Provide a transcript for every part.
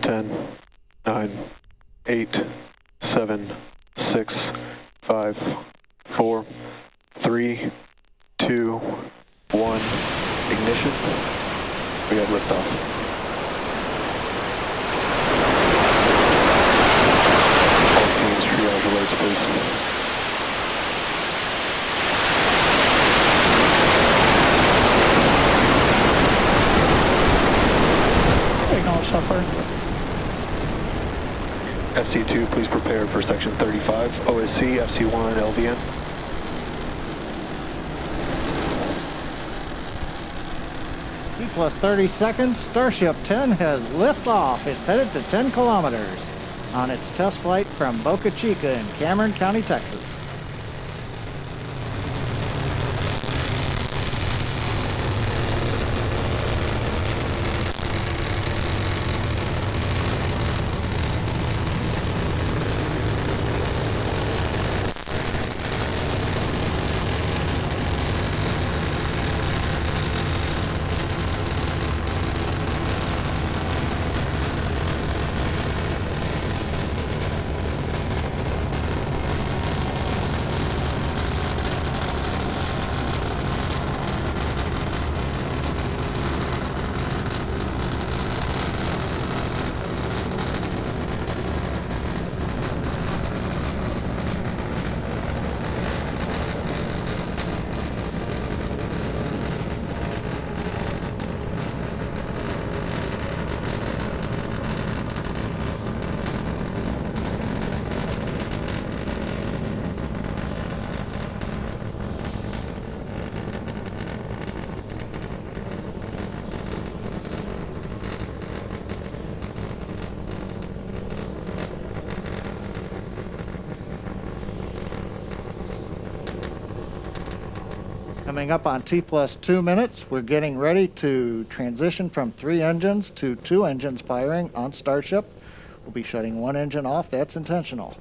10, 9, 8, 7, 6, 5, 4, 3, 2, 1. Ignition. We got liftoff. All teams, triage alerts, please. Suffer. FC2, please prepare for section 35. OSC, FC1, LVN. T plus 30 seconds, Starship 10 has liftoff. It's headed to 10 kilometers on its test flight from Boca Chica in Cameron County, Texas. Coming up on T plus 2 minutes, we're getting ready to transition from 3 engines to 2 engines firing on Starship. We'll be shutting 1 engine off. That's intentional.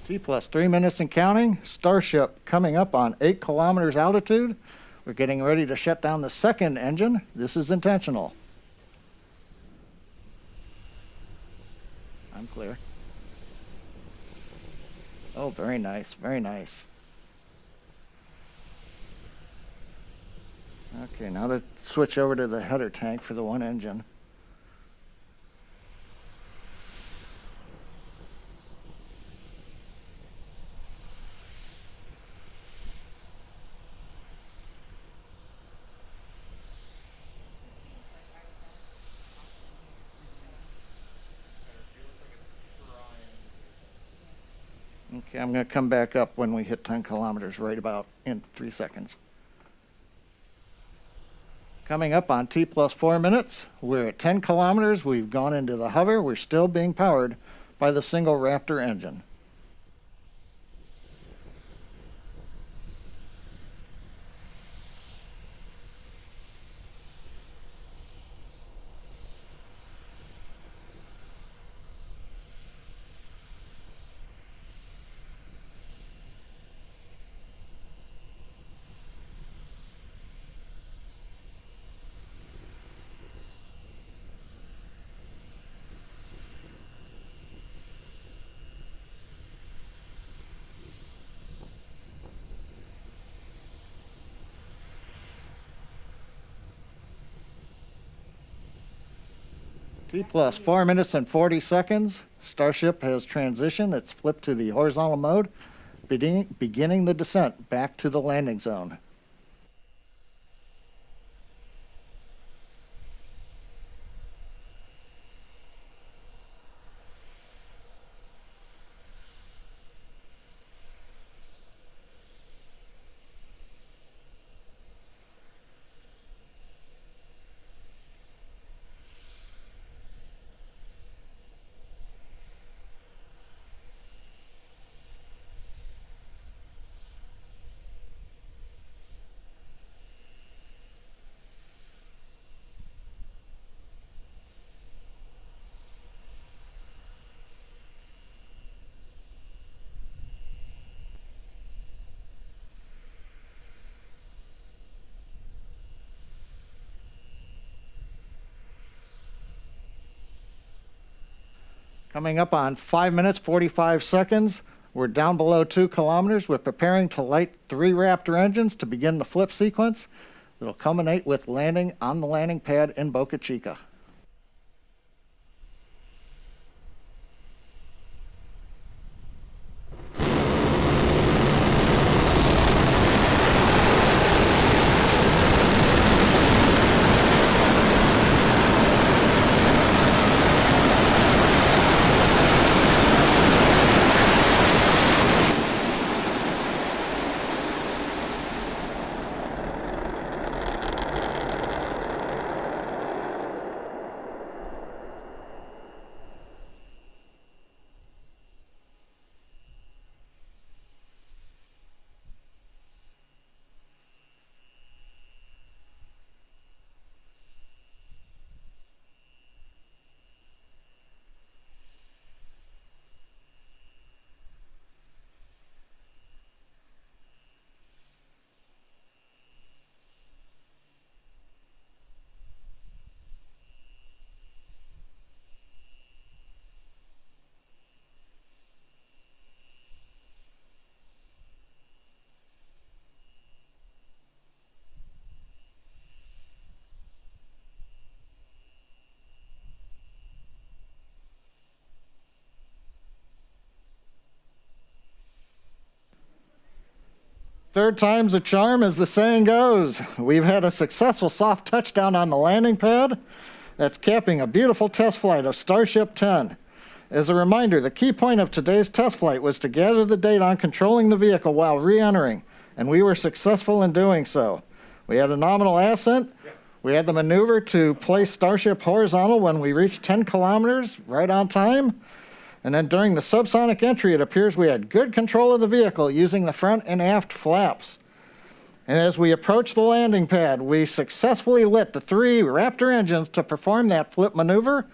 T plus 3 minutes and counting. Starship coming up on 8 kilometers altitude. We're getting ready to shut down the 2nd engine. This is intentional. I'm clear. Oh, very nice, very nice. Okay, now to switch over to the header tank for the 1 engine. Okay, I'm going to come back up when we hit 10 kilometers right about in 3 seconds. Coming up on T plus 4 minutes, we're at 10 kilometers. We've gone into the hover. We're still being powered by the single Raptor engine. T plus 4 minutes and 40 seconds. Starship has transitioned. It's flipped to the horizontal mode. beginning the descent back to the landing zone. Coming up on 5 minutes, 45 seconds, we're down below 2 kilometers. We're preparing to light 3 Raptor engines to begin the flip sequence. It'll culminate with landing on the landing pad in Boca Chica. Third time's a charm, as the saying goes. We've had a successful soft touchdown on the landing pad. That's capping a beautiful test flight of Starship 10. As a reminder, the key point of today's test flight was to gather the data on controlling the vehicle while re-entering, and we were successful in doing so. We had a nominal ascent. We had the maneuver to place Starship horizontal when we reached 10 kilometers, right on time. And then during the subsonic entry, it appears we had good control of the vehicle using the front and aft flaps. And as we approached the landing pad, we successfully lit the 3 Raptor engines to perform that flip maneuver.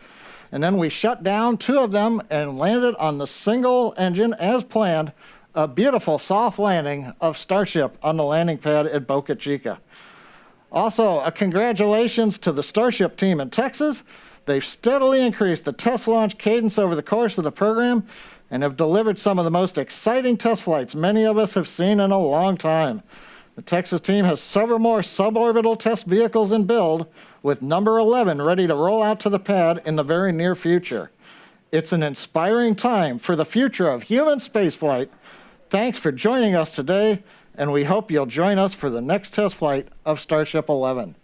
And then we shut down 2 of them and landed on the single engine as planned, a beautiful soft landing of Starship on the landing pad at Boca Chica. Also, a congratulations to the Starship team in Texas. They've steadily increased the test launch cadence over the course of the program and have delivered some of the most exciting test flights many of us have seen in a long time. The Texas team has several more suborbital test vehicles in build, with number 11 ready to roll out to the pad in the very near future. It's an inspiring time for the future of human spaceflight. Thanks for joining us today, and we hope you'll join us for the next test flight of Starship 11.